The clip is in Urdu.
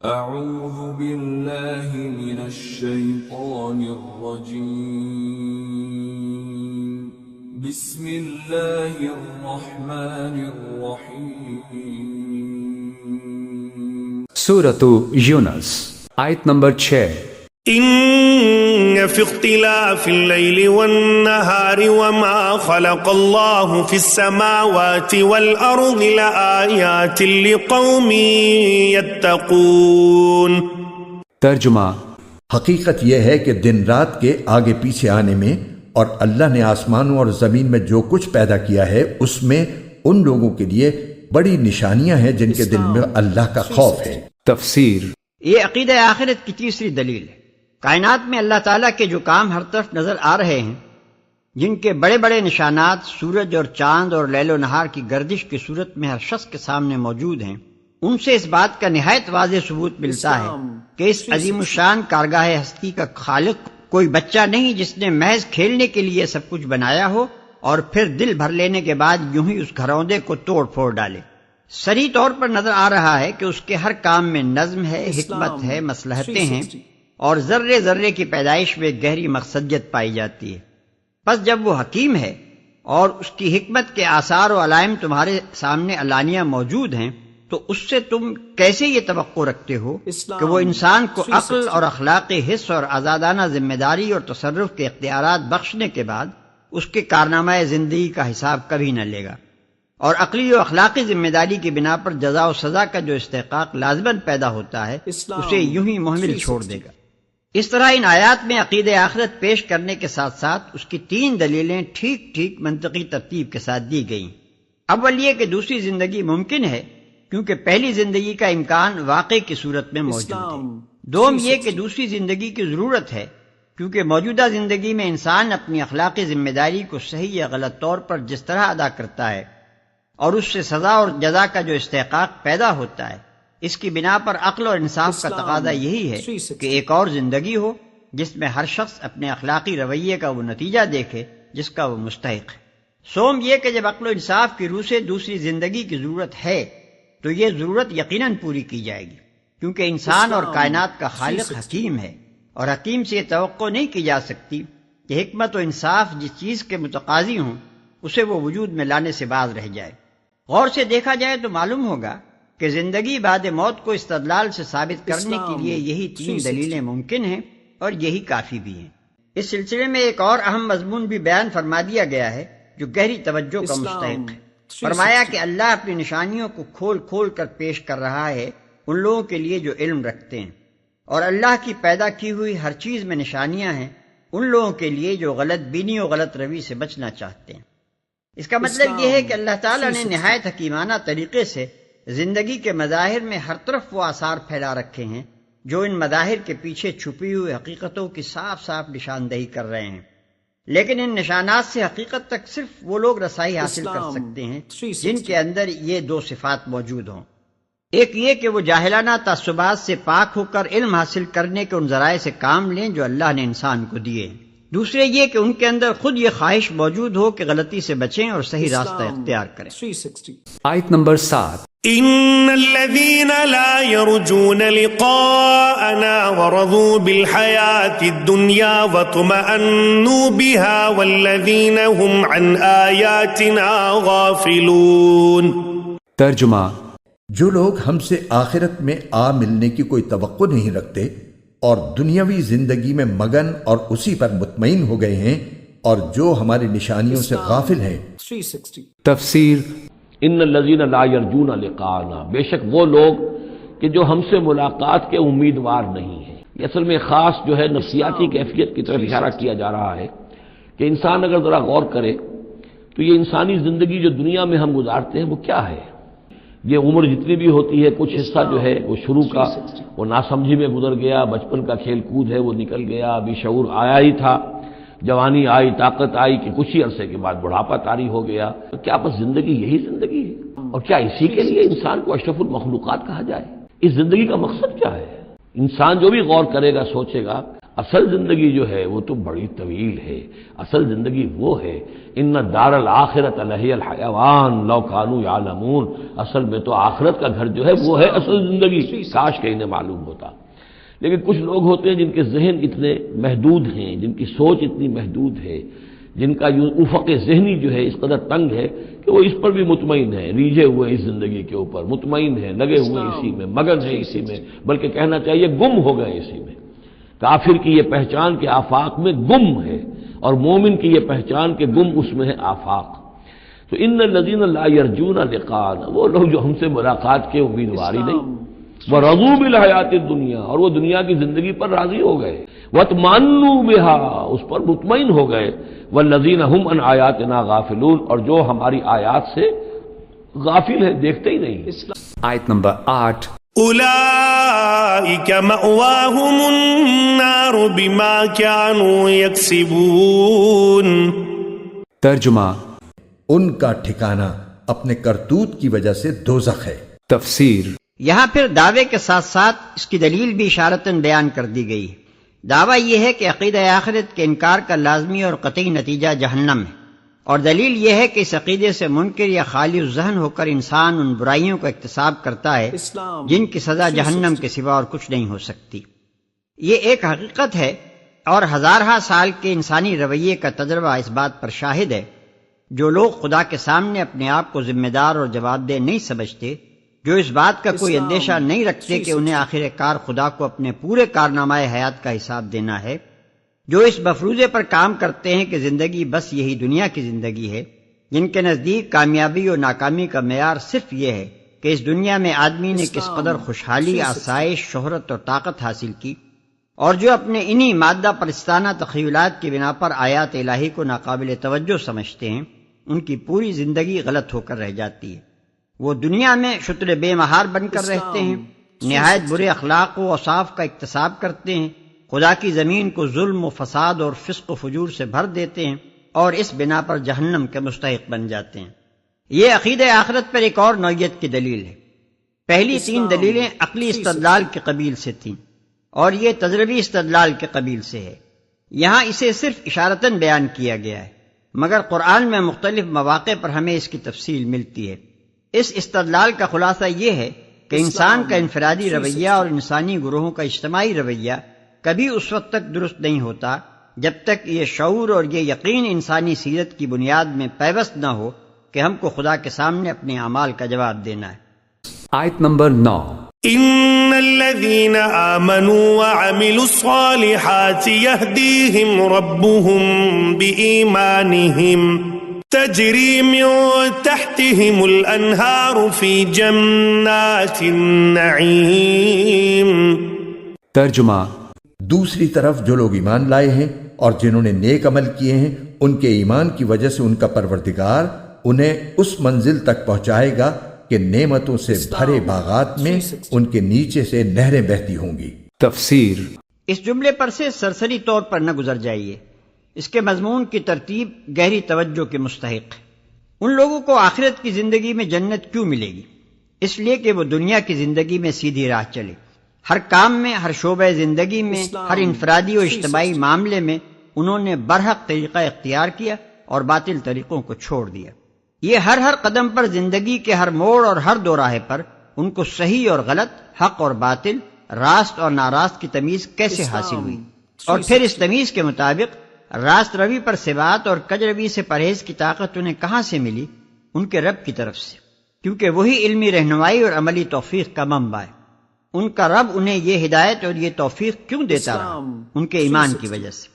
أعوذ بالله من الشيطان الرجيم بسم الله الرحمن الرحيم سورة یونس آیت نمبر 6۔ إن في اختلاف الليل والنهار وما خلق الله في السماوات والأرض لآيات لقوم يتقون۔ ترجمہ: حقیقت یہ ہے کہ دن رات کے آگے پیچھے آنے میں اور اللہ نے آسمانوں اور زمین میں جو کچھ پیدا کیا ہے اس میں ان لوگوں کے لیے بڑی نشانیاں ہیں جن کے دل میں اللہ کا خوف ہے۔ تفسیر: یہ عقیدہ آخرت کی تیسری دلیل ہے۔ کائنات میں اللہ تعالیٰ کے جو کام ہر طرف نظر آ رہے ہیں، جن کے بڑے بڑے نشانات سورج اور چاند اور لیل و نہار کی گردش کی صورت میں ہر شخص کے سامنے موجود ہیں، ان سے اس بات کا نہایت واضح ثبوت ملتا ہے کہ اس عظیم الشان کارگاہ ہستی کا خالق کوئی بچہ نہیں جس نے محض کھیلنے کے لیے سب کچھ بنایا ہو اور پھر دل بھر لینے کے بعد یوں ہی اس گھروندے کو توڑ پھوڑ ڈالے۔ صریح طور پر نظر آ رہا ہے کہ اس کے ہر کام میں نظم ہے، حکمت ہے، مصلحتیں ہیں، اور ذرے ذرے کی پیدائش میں گہری مقصدیت پائی جاتی ہے۔ پس جب وہ حکیم ہے اور اس کی حکمت کے آثار و علائم تمہارے سامنے علانیہ موجود ہیں، تو اس سے تم کیسے یہ توقع رکھتے ہو کہ وہ انسان کو عقل اور اخلاق حس اور آزادانہ ذمہ داری اور تصرف کے اختیارات بخشنے کے بعد اس کے کارنامہ زندگی کا حساب کبھی نہ لے گا، اور عقلی و اخلاقی ذمہ داری کی بنا پر جزا و سزا کا جو استحقاق لازماً پیدا ہوتا ہے اسے یوں ہی مہمل چھوڑ دے گا۔ اس طرح ان آیات میں عقیدہ آخرت پیش کرنے کے ساتھ ساتھ اس کی 3 دلیلیں ٹھیک ٹھیک منطقی ترتیب کے ساتھ دی گئیں۔ اول یہ کہ دوسری زندگی ممکن ہے کیونکہ پہلی زندگی کا امکان واقع کی صورت میں موجود ہے۔ دوم یہ کہ دوسری زندگی کی ضرورت ہے کیونکہ موجودہ زندگی میں انسان اپنی اخلاقی ذمہ داری کو صحیح یا غلط طور پر جس طرح ادا کرتا ہے اور اس سے سزا اور جزا کا جو استحقاق پیدا ہوتا ہے، اس کی بنا پر عقل اور انصاف کا تقاضا یہی ہے کہ ایک اور زندگی ہو جس میں ہر شخص اپنے اخلاقی رویے کا وہ نتیجہ دیکھے جس کا وہ مستحق ہے۔ سوم یہ کہ جب عقل و انصاف کی روح سے دوسری زندگی کی ضرورت ہے تو یہ ضرورت یقیناً پوری کی جائے گی، کیونکہ انسان اور کائنات کا خالق حکیم ہے، اور حکیم سے یہ توقع نہیں کی جا سکتی کہ حکمت و انصاف جس چیز کے متقاضی ہوں اسے وہ وجود میں لانے سے باز رہ جائے۔ غور سے دیکھا جائے تو معلوم ہوگا کہ زندگی بعد موت کو استدلال سے ثابت کرنے کے لیے یہی 3 دلیلیں ممکن ہیں اور یہی کافی بھی ہیں۔ اس سلسلے میں ایک اور اہم مضمون بھی بیان فرما دیا گیا ہے جو گہری توجہ کا مستحق ہے۔ فرمایا کہ اللہ اپنی نشانیوں کو کھول کھول کر پیش کر رہا ہے ان لوگوں کے لیے جو علم رکھتے ہیں، اور اللہ کی پیدا کی ہوئی ہر چیز میں نشانیاں ہیں ان لوگوں کے لیے جو غلط بینی و غلط روی سے بچنا چاہتے ہیں۔ اس کا مطلب یہ ہے کہ اللہ تعالیٰ نے نہایت حکیمانہ طریقے سے زندگی کے مظاہر میں ہر طرف وہ آثار پھیلا رکھے ہیں جو ان مظاہر کے پیچھے چھپی ہوئی حقیقتوں کی صاف صاف نشاندہی کر رہے ہیں، لیکن ان نشانات سے حقیقت تک صرف وہ لوگ رسائی حاصل کر سکتے ہیں جن کے اندر یہ 2 صفات موجود ہوں۔ ایک یہ کہ وہ جاہلانہ تعصبات سے پاک ہو کر علم حاصل کرنے کے ان ذرائع سے کام لیں جو اللہ نے انسان کو دیے۔ دوسرے یہ کہ ان کے اندر خود یہ خواہش موجود ہو کہ غلطی سے بچیں اور صحیح راستہ اختیار کریں۔ آیت نمبر 7۔ ان الذين لا يرجون لقاءنا ورضوا بالحياة الدنيا واطمأنوا بها والذين هم عن آياتنا غافلون۔ ترجمہ: جو لوگ ہم سے آخرت میں ملنے کی کوئی توقع نہیں رکھتے اور دنیاوی زندگی میں مگن اور اسی پر مطمئن ہو گئے ہیں اور جو ہماری نشانیوں سے غافل ہیں۔ تفسیر: ان الذین لا یرجون لقاءنا، بے شک وہ لوگ کہ جو ہم سے ملاقات کے امیدوار نہیں ہیں۔ یہ اصل میں خاص جو ہے نفسیاتی کیفیت کی طرف اشارہ کیا جا رہا ہے کہ انسان اگر ذرا غور کرے تو یہ انسانی زندگی جو دنیا میں ہم گزارتے ہیں وہ کیا ہے۔ یہ عمر جتنی بھی ہوتی ہے کچھ حصہ جو ہے وہ شروع کا وہ ناسمجھی میں گزر گیا، بچپن کا کھیل کود ہے وہ نکل گیا، ابھی شعور آیا ہی تھا، جوانی آئی، طاقت آئی کہ کچھ ہی عرصے کے بعد بڑھاپا طاری ہو گیا۔ تو کیا بس زندگی یہی زندگی ہے؟ اور کیا اسی کے لیے انسان کو اشرف المخلوقات کہا جائے؟ اس زندگی کا مقصد کیا ہے؟ انسان جو بھی غور کرے گا، سوچے گا، اصل زندگی جو ہے وہ تو بڑی طویل ہے. اصل زندگی وہ ہے ان دار الآخرۃ لہی الحیوان لو کانوا یعلمون. اصل میں تو آخرت کا گھر جو ہے وہ ہے اصل زندگی. کاش کہ انہیں معلوم ہوتا. لیکن کچھ لوگ ہوتے ہیں جن کے ذہن اتنے محدود ہیں، جن کی سوچ اتنی محدود ہے، جن کا افق ذہنی جو ہے اس قدر تنگ ہے کہ وہ اس پر بھی مطمئن ہے، ریجھے ہوئے اس زندگی کے اوپر مطمئن ہے، لگے ہوئے اسی میں، مگن ہے اسی میں، بلکہ کہنا چاہیے گم ہو گئے اسی میں. کافر کی یہ پہچان کے آفاق میں گم ہے، اور مومن کی یہ پہچان کے گم اس میں ہے آفاق. تو ان الذین لا یرجون لقاءنا، وہ لوگ جو ہم سے ملاقات کے امیدوار ہی نہیں. وَرَضُوا بِالْحَيَاةِ الدُّنْيَا، اور وہ دنیا کی زندگی پر راضی ہو گئے. وَاطْمَأَنُّوا بِهَا، اس پر مطمئن ہو گئے. وَالَّذِينَ هُمْ عَنْ آيَاتِنَا غَافِلُونَ، اور جو ہماری آیات سے غافل ہیں، دیکھتے ہی نہیں. آیت نمبر 8. أولئك مأواهم النار بما كانوا يكسبون. ترجمہ. ان کا ٹھکانہ اپنے کرتوت کی وجہ سے دوزخ ہے. تفسیر. یہاں پھر دعوے کے ساتھ ساتھ اس کی دلیل بھی اشارتاً بیان کر دی گئی ہے. دعویٰ یہ ہے کہ عقیدہ آخرت کے انکار کا لازمی اور قطعی نتیجہ جہنم ہے، اور دلیل یہ ہے کہ اس عقیدے سے منکر یا خالی الذہن ہو کر انسان ان برائیوں کا اکتساب کرتا ہے جن کی سزا جہنم کے سوا اور کچھ نہیں ہو سکتی. یہ ایک حقیقت ہے، اور ہزارہا سال کے انسانی رویے کا تجربہ اس بات پر شاہد ہے. جو لوگ خدا کے سامنے اپنے آپ کو ذمہ دار اور جواب دہ نہیں سمجھتے، جو اس بات کا کوئی اندیشہ نہیں رکھتے کہ انہیں آخر کار خدا کو اپنے پورے کارنامہ حیات کا حساب دینا ہے، جو اس مفروضے پر کام کرتے ہیں کہ زندگی بس یہی دنیا کی زندگی ہے، جن کے نزدیک کامیابی اور ناکامی کا معیار صرف یہ ہے کہ اس دنیا میں آدمی نے کس قدر خوشحالی، آسائش، شہرت اور طاقت حاصل کی، اور جو اپنے انہی مادہ پرستانہ تخیلات کی بنا پر آیات الہی کو ناقابل توجہ سمجھتے ہیں، ان کی پوری زندگی غلط ہو کر رہ جاتی ہے. وہ دنیا میں شتر بے مہار بن کر رہتے ہیں، نہایت برے اخلاق و اوصاف کا اکتساب کرتے ہیں، خدا کی زمین کو ظلم و فساد اور فسق و فجور سے بھر دیتے ہیں، اور اس بنا پر جہنم کے مستحق بن جاتے ہیں. یہ عقیدہ آخرت پر ایک اور نوعیت کی دلیل ہے. پہلی 3 دلیلیں عقلی استدلال کے قبیل سے تھیں، اور یہ تجربی استدلال کے قبیل سے ہے. یہاں اسے صرف اشارتاً بیان کیا گیا ہے، مگر قرآن میں مختلف مواقع پر ہمیں اس کی تفصیل ملتی ہے. اس استدلال کا خلاصہ یہ ہے کہ انسان کا انفرادی رویہ اور انسانی گروہوں کا اجتماعی رویہ کبھی اس وقت تک درست نہیں ہوتا جب تک یہ شعور اور یہ یقین انسانی سیرت کی بنیاد میں پیوست نہ ہو کہ ہم کو خدا کے سامنے اپنے اعمال کا جواب دینا ہے. آیت نمبر 9. ان الذين آمنوا وعملوا الصالحات يهديهم ربهم بإيمانهم تجري من تحتهم الأنهار في جنات النعيم. ترجمہ. دوسری طرف جو لوگ ایمان لائے ہیں اور جنہوں نے نیک عمل کیے ہیں، ان کے ایمان کی وجہ سے ان کا پروردگار انہیں اس منزل تک پہنچائے گا کہ نعمتوں سے بھرے باغات میں ان کے نیچے سے نہریں بہتی ہوں گی. تفسیر. اس جملے پر سے سرسری طور پر نہ گزر جائیے. اس کے مضمون کی ترتیب گہری توجہ کے مستحق ہے. ان لوگوں کو آخرت کی زندگی میں جنت کیوں ملے گی؟ اس لیے کہ وہ دنیا کی زندگی میں سیدھی راہ چلے. ہر کام میں، ہر شعبہ زندگی میں، ہر انفرادی و اجتماعی معاملے میں انہوں نے برحق طریقہ اختیار کیا اور باطل طریقوں کو چھوڑ دیا. یہ ہر قدم پر زندگی کے ہر موڑ اور ہر دوراہے پر ان کو صحیح اور غلط، حق اور باطل، راست اور ناراست کی تمیز کیسے حاصل ہوئی، اور پھر اس تمیز کے مطابق راست روی پر ثبات اور کج روی سے پرہیز کی طاقت انہیں کہاں سے ملی؟ ان کے رب کی طرف سے، کیونکہ وہی علمی رہنمائی اور عملی توفیق کا منبع ہے. ان کا رب انہیں یہ ہدایت اور یہ توفیق کیوں دیتا رہا؟ ان کے ایمان کی وجہ سے.